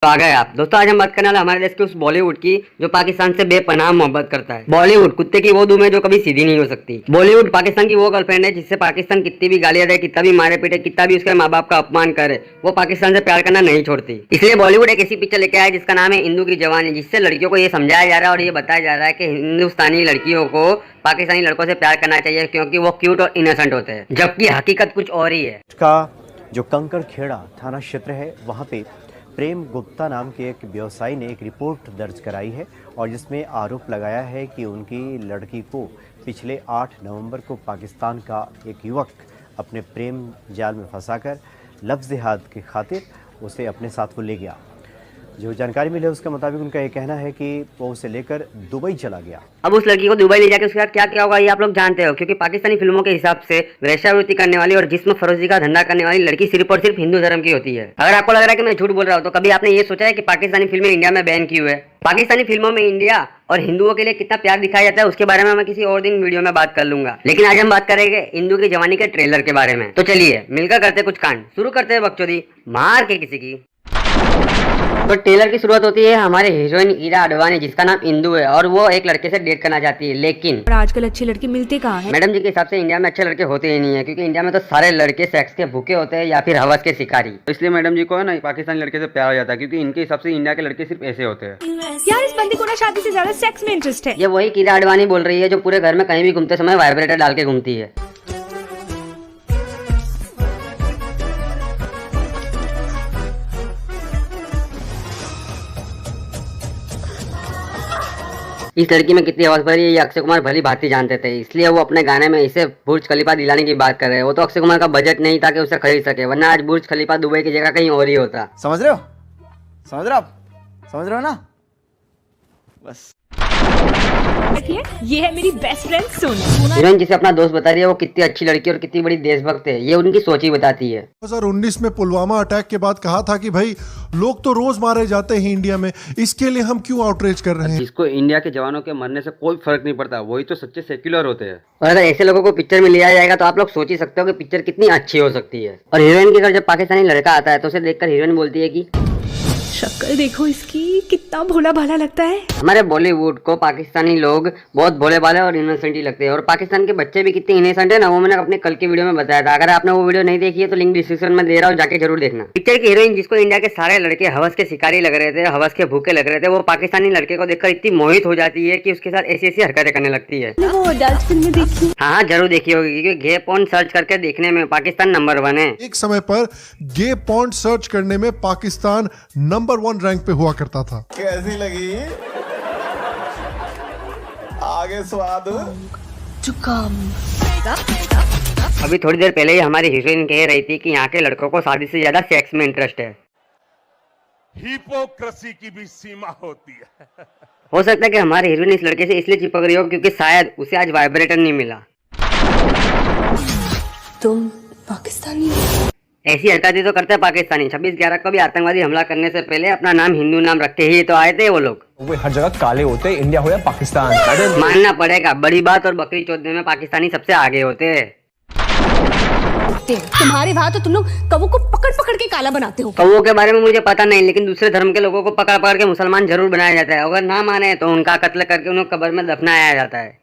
तो आ गए आप दोस्तों। आज हम बात करने वाले हमारे देश के उस बॉलीवुड की जो पाकिस्तान से बेपनाह मोहब्बत करता है। बॉलीवुड कुत्ते की वो दुम है जो कभी सीधी नहीं हो सकती। बॉलीवुड पाकिस्तान की वो गर्लफ्रेंड है जिससे पाकिस्तान कितनी भी गालियां दे, कितना भी मारे पीटे, कितना भी उसके माँ बाप का अपमान करे, वो पाकिस्तान से प्यार करना नहीं छोड़ती। इसलिए बॉलीवुड एक ऐसी पिक्चर लेके आया जिसका नाम है इंदू की जवानी, जिससे लड़कियों को ये समझाया जा रहा है और ये बताया जा रहा है कि हिंदुस्तानी लड़कियों को पाकिस्तानी लड़कों से प्यार करना चाहिए क्योंकि वो क्यूट और इनोसेंट होते हैं, जबकि हकीकत कुछ और ही है। का जो कंकड़ खेड़ा थाना क्षेत्र है वहाँ पे प्रेम गुप्ता नाम के एक व्यवसायी ने एक रिपोर्ट दर्ज कराई है और जिसमें आरोप लगाया है कि उनकी लड़की को पिछले 8 नवंबर को पाकिस्तान का एक युवक अपने प्रेम जाल में फंसाकर लफ्ज़ जिहाद की खातिर उसे अपने साथ वो ले गया। जो जानकारी मिली है उसके मुताबिक उनका ये कहना है कि वो उसे लेकर दुबई चला गया। अब उस लड़की को दुबई ले जाकर उसके साथ क्या क्या होगा ये आप लोग जानते हो, क्योंकि पाकिस्तानी फिल्मों के हिसाब से वेश्यावृत्ति करने वाली और जिस्म फरोशी का धंधा करने वाली लड़की सिर्फ और सिर्फ हिंदू धर्म की होती है। अगर आपको लग रहा है कि मैं झूठ बोल रहा हूँ तो कभी आपने ये सोचा है कि पाकिस्तानी फिल्में इंडिया में बैन क्यों है? पाकिस्तानी फिल्मों में इंडिया और हिंदुओं के लिए कितना प्यार दिखाया जाता है उसके बारे में मैं किसी और दिन वीडियो में बात कर लूंगा, लेकिन आज हम बात करेंगे इंदू की जवानी के ट्रेलर के बारे में। तो चलिए मिलकर करते कुछ कांड, शुरू करते हैं बकचोदी मार के किसी की। तो ट्रेलर की शुरुआत होती है हमारे हीरोइन ईरा अडवाणी जिसका नाम इंदू है और वो एक लड़के से डेट करना चाहती है, लेकिन आजकल अच्छे लड़के मिलते कहाँ हैं? मैडम जी के हिसाब से इंडिया में अच्छे लड़के होते ही नहीं है, क्योंकि इंडिया में तो सारे लड़के सेक्स के भूखे होते हैं या फिर हवस के शिकारी। तो इसलिए मैडम जी को है ना पाकिस्तानी लड़के से प्यार हो जाता है, क्योंकि इनके हिसाब से इंडिया के लड़के सिर्फ ऐसे होते हैं। यार इस बंदी को ना शादी से ज्यादा सेक्स में इंटरेस्ट है। ये वही कीरा अडवाणी बोल रही है जो पूरे घर में कहीं भी घूमते समय वाइब्रेटर डाल के घूमती है। इस लड़की में कितनी आवाज भरी है ये अक्षय कुमार भली भांति जानते थे, इसलिए वो अपने गाने में इसे बुर्ज खलीफा दिलाने की बात कर रहे हैं। वो तो अक्षय कुमार का बजट नहीं था कि उसे खरीद सके, वरना आज बुर्ज खलीफा दुबई की जगह कहीं और ही होता। समझ रहे हो? समझ रहे हो आप? समझ रहे हो ना? बस ये है मेरी बेस्ट फ्रेंड सोनी। हीरोइन जिसे अपना दोस्त बता रही है वो कितनी अच्छी लड़की और कितनी बड़ी देशभक्त है, ये उनकी सोच ही बताती है। 2019 में पुलवामा अटैक के बाद कहा था कि भाई लोग तो रोज मारे जाते हैं इंडिया में, इसके लिए हम क्यों आउटरीच कर रहे हैं? जिसको इंडिया के जवानों के मरने से कोई फर्क नहीं पड़ता, वही तो सच्चे सेक्युलर होते हैं। और अगर ऐसे लोगों को पिक्चर में लिया जाएगा तो आप लोग सोच ही सकते हो कि पिक्चर कितनी अच्छी हो सकती है। और हीरोइन के घर जब पाकिस्तानी लड़का आता है तो उसे देखकर हीरोइन बोलती है कि शक्ल देखो इसकी, कितना भोला भाला लगता है। हमारे बॉलीवुड को पाकिस्तानी लोग बहुत भोले भाले और इनोसेंट ही लगते हैं, और पाकिस्तान के बच्चे भी कितने इनोसेंट है ना, वो मैंने अपने कल के वीडियो में बताया था। अगर आपने वो वीडियो नहीं देखी है तो लिंक डिस्क्रिप्शन में दे रहा हूँ, जाके जरूर देखना। पिक्चर की हीरोइन जिसको इंडिया के सारे लड़के हवस के शिकारी लग रहे थे, हवस के भूखे लग रहे थे, वो पाकिस्तानी लड़के को देखकर इतनी मोहित हो जाती है कि उसके साथ ऐसी ऐसी हरकतें करने लगती है। वो अडल्ट फिल्म देखी? हाँ जरूर देखी होगी, क्योंकि गे पॉर्न सर्च करके देखने में पाकिस्तान नंबर 1 है। एक समय पर गे पॉन्ट सर्च करने में पाकिस्तान नंबर 1 रैंक पे हुआ करता था। कैसी लगी? आगे स्वाद जुकाम। अभी थोड़ी देर पहले ही हमारी हीरोइन कह रही थी कि यहाँ के लड़कों को शादी से ज्यादा सेक्स में इंटरेस्ट है। हिपोक्रेसी की भी सीमा होती है। हो सकता है कि हमारी हीरोइन इस लड़के से इसलिए चिपक रही हो क्योंकि शायद उसे आज वाइब्रेटर नहीं मिला। तुम पाकिस्तानी? ऐसी हरकतें तो करते हैं पाकिस्तानी। 26/11 को भी आतंकवादी हमला करने से पहले अपना नाम हिंदू नाम रखे ही तो आए थे वो लोग। वो हर जगह काले होते हैं, इंडिया हो या पाकिस्तान। मानना पड़ेगा, बड़ी बात और बकरी चौधरी में पाकिस्तानी सबसे आगे होते हैं। तुम्हारे वहाँ तो तुम लोग कौवों को पकड़ पकड़ के काला बनाते हो। कौवों के बारे में मुझे पता नहीं, लेकिन दूसरे धर्म के लोगों को पकड़ पकड़ के मुसलमान जरूर बनाया जाता है। अगर ना माने तो उनका कत्ल करके उन्हें कब्र में दफनाया जाता है।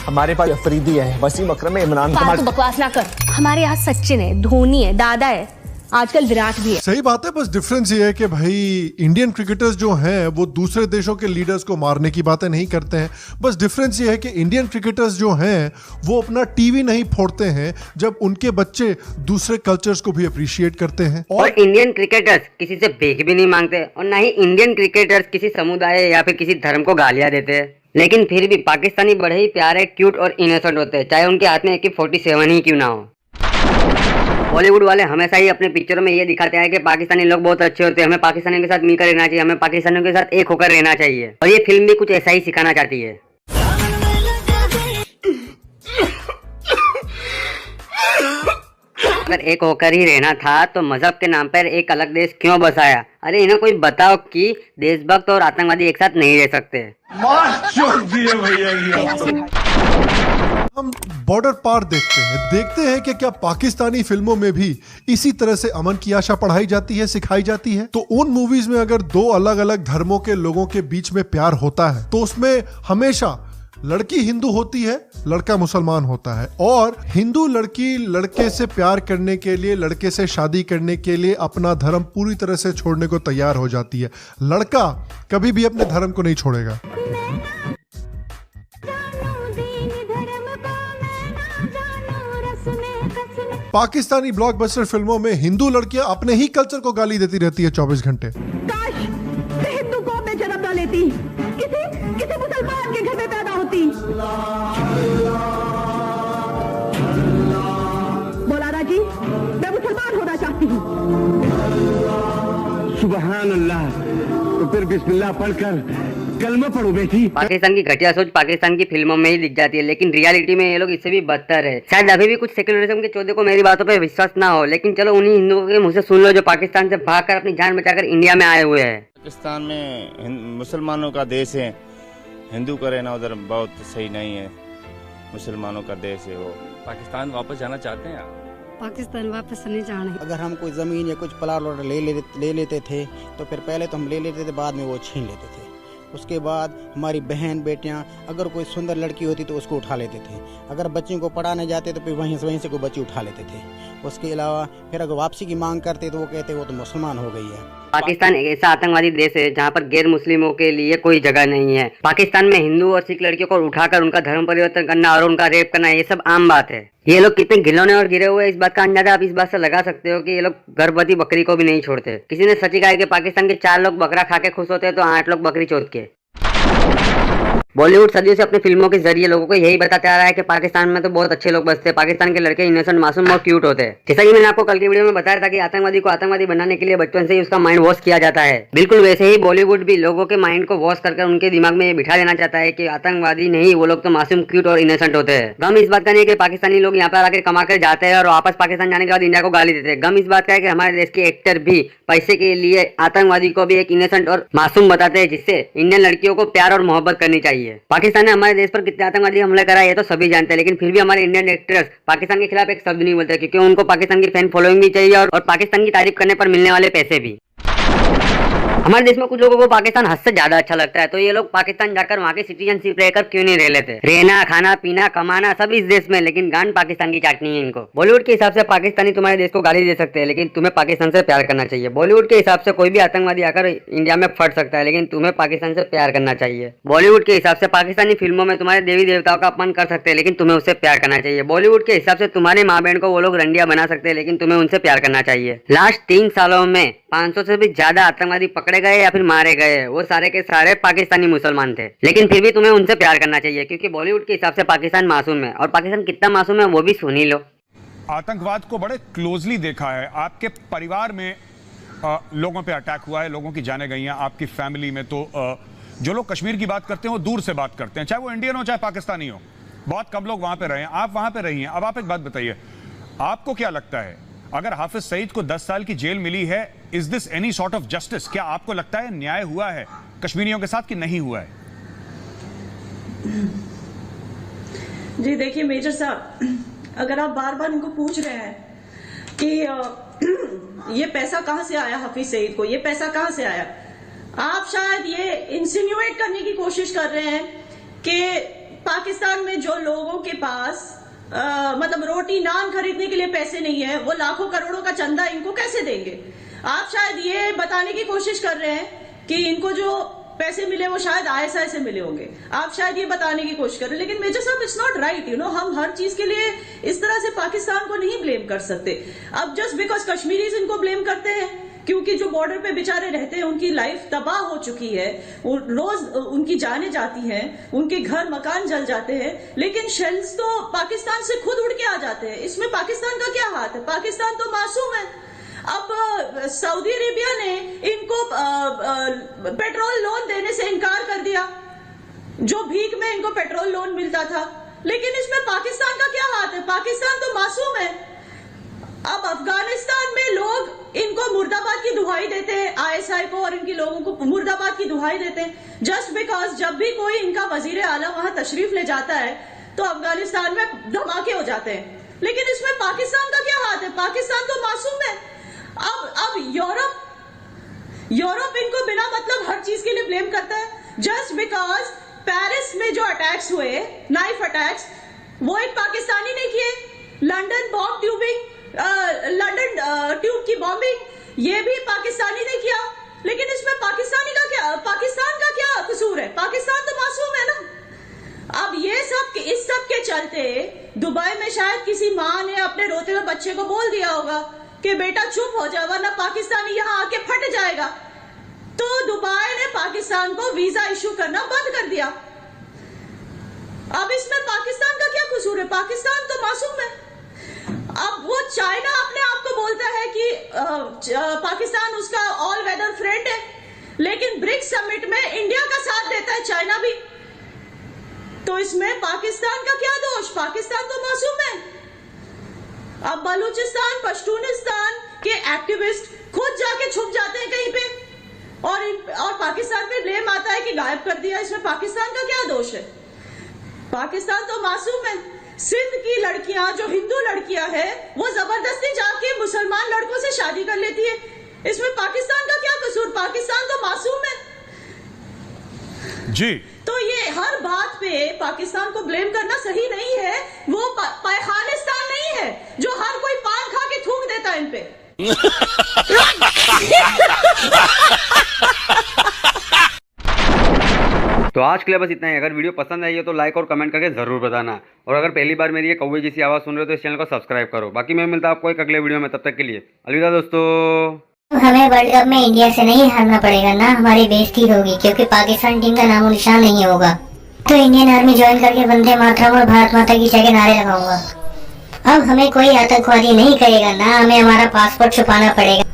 हमारे पास अफरीदी है, वसीम अकरम है, इमरान खान। तो बकवास ना कर। हमारे यहाँ सचिन है, धोनी है, दादा है, आजकल विराट भी है। सही बात है, बस डिफरेंस ये है कि भाई इंडियन क्रिकेटर्स जो हैं वो दूसरे देशों के लीडर्स को मारने की बातें नहीं करते हैं। बस डिफरेंस ये है कि इंडियन क्रिकेटर्स जो हैं वो अपना टीवी नहीं फोड़ते हैं जब उनके बच्चे दूसरे कल्चर्स को भी अप्रिशिएट करते हैं। और इंडियन क्रिकेटर्स किसी से भीख भी नहीं मांगते, और ना ही इंडियन क्रिकेटर्स किसी समुदाय या फिर किसी धर्म को गालियां देते हैं। लेकिन फिर भी पाकिस्तानी बड़े ही प्यारे, क्यूट और इनोसेंट होते हैं, चाहे उनके हाथ में AK-47 ही क्यों ना हो। बॉलीवुड वाले हमेशा ही अपने पिक्चरों में ये दिखाते हैं कि पाकिस्तानी लोग बहुत अच्छे होते हैं, हमें पाकिस्तानियों के साथ मिलकर रहना चाहिए, हमें पाकिस्तानियों के साथ एक होकर रहना चाहिए। और ये फिल्म भी कुछ ऐसा ही सिखाना चाहती है। अगर एक होकर ही रहना था तो मजहब के नाम पर एक अलग देश क्यों बसाया? अरे इन्हें कोई बताओ कि देशभक्त और आतंकवादी एक साथ नहीं रह सकते। हम बॉर्डर पार देखते हैं कि क्या पाकिस्तानी फिल्मों में भी इसी तरह से अमन की आशा पढ़ाई जाती है, सिखाई जाती है। तो उन मूवीज में अगर दो अलग अलग धर्मों के लोगों के बीच में प्यार होता है तो उसमें हमेशा लड़की हिंदू होती है, लड़का मुसलमान होता है, और हिंदू लड़की लड़के से प्यार करने के लिए, लड़के से शादी करने के लिए अपना धर्म पूरी तरह से छोड़ने को तैयार हो जाती है। लड़का कभी भी अपने धर्म को नहीं छोड़ेगा। पाकिस्तानी ब्लॉकबस्टर फिल्मों में हिंदू लड़कियां अपने ही कल्चर को गाली देती रहती है 24 घंटे। काश मैं हिंदू कौम में जन्म न लेती, किसी मुसलमान के घर में पैदा होती। मौलाना जी, मैं मुसलमान होना चाहती हूँ। सुबहान अल्लाह। तो फिर बिस्मिल्लाह पढ़कर कलमा पढ़ो बेटी। पाकिस्तान की घटिया सोच पाकिस्तान की फिल्मों में ही दिख जाती है, लेकिन रियलिटी में ये लोग इससे भी बदतर है। शायद अभी भी कुछ सेक्युलरिज्म के चौधे को मेरी बातों पे विश्वास ना हो, लेकिन चलो उन्हीं हिंदुओं के मुंह से सुन लो जो पाकिस्तान से भागकर अपनी जान बचाकर इंडिया में आए हुए हैं। पाकिस्तान में मुसलमानों का देश है, हिंदू का रहना उधर बहुत सही नहीं है। मुसलमानों का देश है वो। पाकिस्तान वापस जाना चाहते हैं आप? पाकिस्तान वापस नहीं जाना। अगर हम कोई ज़मीन या कुछ प्लाट ले लेते थे तो फिर पहले तो हम ले लेते थे, बाद में वो छीन लेते थे। उसके बाद हमारी बहन बेटियां, अगर कोई सुंदर लड़की होती तो उसको उठा लेते थे। अगर बच्चों को पढ़ाने जाते तो फिर वहीं से कोई बच्ची उठा लेते थे। उसके अलावा फिर अगर वापसी की मांग करते तो वो कहते वो तो मुसलमान हो गई है। पाकिस्तान एक ऐसा आतंकवादी देश है जहाँ पर गैर मुस्लिमों के लिए कोई जगह नहीं है। पाकिस्तान में हिंदू और सिख लड़कियों को उठाकर उनका धर्म परिवर्तन करना और उनका रेप करना, ये सब आम बात है। ये लोग कितने घिनौने और गिरे हुए, इस बात का अंदाजा आप इस बात से लगा सकते हो कि ये लोग गर्भवती बकरी को भी नहीं छोड़ते। किसी ने सच ही कहा कि पाकिस्तान के 4 लोग बकरा खा के खुश होते हैं तो 8 लोग बकरी चौथ के। बॉलीवुड सदियों से अपनी फिल्मों के जरिए लोगों को यही बताता आ रहा है कि पाकिस्तान में तो बहुत अच्छे लोग बसते हैं, पाकिस्तान के लड़के इनोसेंट, मासूम और क्यूट होते हैं। जैसा कि मैंने आपको कल की वीडियो में बताया था कि आतंकवादी को आतंकवादी बनाने के लिए बचपन से ही उसका माइंड वॉश किया जाता है। बिल्कुल वैसे ही बॉलीवुड भी लोगों के माइंड को वॉश करके उनके दिमाग में ये बिठा देना चाहता है कि आतंकवादी नहीं, वो लोग तो मासूम, क्यूट और इनोसेंट होते हैं। गम इस बात का नहीं है कि पाकिस्तानी लोग यहाँ पर आकर कमा कर जाते हैं और वापस पाकिस्तान जाने के बाद इंडिया को गाली देते हैं। गम इस बात का है कि हमारे देश के एक्टर भी पैसे के लिए आतंकवादी को भी एक इनोसेंट और मासूम बताते हैं, जिससे इंडियन लड़कियों को प्यार और मोहब्बत करनी चाहिए। पाकिस्तान ने हमारे देश पर कितने आतंकवादी हमले करा ये तो सभी जानते हैं, लेकिन फिर भी हमारे इंडियन एक्टर्स पाकिस्तान के खिलाफ एक शब्द नहीं बोलते, क्योंकि उनको पाकिस्तान की फैन फॉलोइंग भी चाहिए और पाकिस्तान की तारीफ करने पर मिलने वाले पैसे भी। हमारे देश में कुछ लोगों को पाकिस्तान हद से ज्यादा अच्छा लगता है, तो ये लोग पाकिस्तान जाकर वहाँ की सिटीजनशिप लेकर क्यों नहीं रह लेते। रहना, खाना, पीना, कमाना सब इस देश में, लेकिन गान पाकिस्तान की चाटनी है इनको। बॉलीवुड के हिसाब से पाकिस्तानी तुम्हारे देश को गाली दे सकते हैं, लेकिन तुम्हें पाकिस्तान से प्यार करना चाहिए। बॉलीवुड के हिसाब से कोई भी आतंकवादी आकर इंडिया में फट सकता है, लेकिन तुम्हें पाकिस्तान से प्यार करना चाहिए। बॉलीवुड के हिसाब से पाकिस्तानी फिल्मों में तुम्हारे देवी देवताओं का अपमान कर सकते हैं, लेकिन तुम्हें उससे प्यार करना चाहिए। बॉलीवुड के हिसाब से तुम्हारे माँ बहन को वो लोग रंडिया बना सकते हैं, लेकिन तुम्हें उनसे प्यार करना चाहिए। लास्ट 3 सालों में 500 से भी ज्यादा आतंकवादी पकड़े गए या फिर मारे गए, वो सारे के सारे पाकिस्तानी मुसलमान थे, लेकिन फिर भी तुम्हें उनसे प्यार करना चाहिए, क्योंकि बॉलीवुड के हिसाब से पाकिस्तान मासूम है। और पाकिस्तान कितना मासूम है वो भी सुन ही लो। आतंकवाद को बड़े क्लोजली देखा है। आपके परिवार में लोगों पे अटैक हुआ है, लोगों की जाने गई हैं। आपकी फैमिली में तो जो लोग कश्मीर की बात करते हैं वो दूर से बात करते हैं, चाहे वो इंडियन हो चाहे पाकिस्तानी हो। बहुत कम लोग वहां पे रहे हैं, आप वहां पे रही हैं। अब आप एक बात बताइए, आपको क्या लगता है अगर हाफिज सईद को 10 साल की जेल मिली है, is this any sort of justice? क्या आपको लगता है न्याय हुआ है कश्मीरियों के साथ कि नहीं हुआ है? जी देखिए मेजर साहब, अगर आप बार बार इनको पूछ रहे हैं कि ये पैसा कहां से आया हाफिज सईद को, ये पैसा कहां से आया, आप शायद ये इंसिन्यूएट करने की कोशिश कर रहे हैं कि पाकिस्तान में जो लोगों के पास मतलब रोटी नान खरीदने के लिए पैसे नहीं है, वो लाखों करोड़ों का चंदा इनको कैसे देंगे। आप शायद ये बताने की कोशिश कर रहे हैं कि इनको जो पैसे मिले वो शायद आईएसआई से मिले होंगे, आप शायद ये बताने की कोशिश कर रहे हैं। लेकिन मेजर साहब, इट्स नॉट राइट, हम हर चीज के लिए इस तरह से पाकिस्तान को नहीं ब्लेम कर सकते। अब जस्ट बिकॉज कश्मीरीज इनको ब्लेम करते हैं क्योंकि जो बॉर्डर पे बेचारे रहते हैं उनकी लाइफ तबाह हो चुकी है, रोज उनकी जानें जाती हैं, उनके घर मकान जल जाते हैं, लेकिन शेल्स तो पाकिस्तान से खुद उड़ के आ जाते हैं। इसमें पाकिस्तान का क्या हाथ है? पाकिस्तान तो मासूम है। अब सऊदी अरेबिया ने इनको पेट्रोल लोन देने से इनकार कर दिया, जो भीख में इनको पेट्रोल लोन मिलता था, लेकिन इसमें पाकिस्तान का क्या हाथ है? पाकिस्तान तो मासूम है। अब अफगानिस्तान में लोग इनको मुर्दाबाद की दुहाई देते हैं, आईएसआई को और इनके लोगों को मुर्दाबाद की दुहाई देते हैं, जस्ट बिकॉज जब भी कोई इनका वजीर आला वहां तशरीफ ले जाता है तो अफगानिस्तान में धमाके हो जाते हैं। लेकिन इसमें पाकिस्तान का क्या हाथ है? पाकिस्तान तो मासूम है। अब यूरोप इनको बिना मतलब हर चीज के लिए ब्लेम करता है जस्ट बिकॉज पेरिस में जो अटैक्स हुए, नाइफ अटैक्स, वो एक पाकिस्तानी ने किए। London bomb tubing, London tube की बॉम्बिंग, ये भी पाकिस्तानी ने किया। लेकिन इसमें पाकिस्तान का क्या कसूर है? पाकिस्तान तो मासूम है ना। अब इस सब के चलते दुबई में शायद किसी माँ ने अपने रोते हुए बच्चे को बोल दिया होगा कि बेटा चुप हो जा वरना पाकिस्तानी यहाँ आके फट जाएगा। तो दुबई ने पाकिस्तान को वीजा इशू करना बंद कर दिया। अब इसमें पाकिस्तान का क्या कसूर है? पाकिस्तान तो मासूम है। अब वो चाइना अपने आप को बोलता है कि पाकिस्तान उसका ऑल वेदर फ्रेंड है, लेकिन ब्रिक्स समिट में इंडिया का साथ देता है चाइना भी। तो इसमें पाकिस्तान का क्या दोष? पाकिस्तान तो मासूम है। अब बलूचिस्तान, पश्तूनिस्तान के एक्टिविस्ट खुद जाके छुप जाते हैं कहीं पे और पाकिस्तान पे ब्लेम आता है कि गायब कर दिया। इसमें पाकिस्तान का क्या दोष है? पाकिस्तान तो मासूम है। सिंध की लड़कियां जो हिंदू लड़कियां हैं वो जबरदस्ती जाके मुसलमान लड़कों से शादी कर लेती है। इसमें पाकिस्तान का क्या कसूर? पाकिस्तान तो मासूम है जी। तो ये हर बात पे पाकिस्तान को ब्लेम करना सही नहीं है। वो पाकिस्तान नहीं है जो हर कोई पान खा के थूक देता है इन पे। तो आज के लिए बस इतना ही। अगर वीडियो पसंद आई हो तो लाइक और कमेंट करके जरूर बताना, और अगर पहली बार मेरी ये कौवे जैसी आवाज़ सुन रहे हो तो इस चैनल को सब्सक्राइब करो। बाकी मैं मिलता हूं आपको एक अगले वीडियो में, तब तक के लिए अलविदा दोस्तों। हमें वर्ल्ड कप में इंडिया से नहीं हारना पड़ेगा ना, हमारी बेइज्जती होगी क्योंकि पाकिस्तान टीम का नामो निशान नहीं होगा। तो इंडियन आर्मी ज्वाइन करके वंदे मातरम और भारत माता की जगह नारे लगाऊंगा। अब हमें कोई आतंकवादी नहीं करेगा ना, हमें हमारा पासपोर्ट छुपाना पड़ेगा।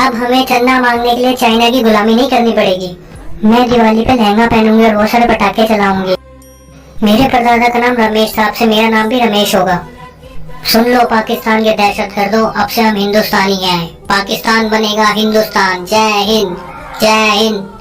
अब हमें चंदा मांगने के लिए चाइना की गुलामी नहीं करनी पड़ेगी। मैं दिवाली पे लहंगा पहनूंगी और बहुत सारे पटाखे चलाऊंगी। मेरे परदादा का नाम रमेश था, अब से मेरा नाम भी रमेश होगा। सुन लो पाकिस्तान के दहशतगर्दों, अब से हम हिंदुस्तानी हैं। पाकिस्तान बनेगा हिंदुस्तान। जय हिंद, जय हिंद।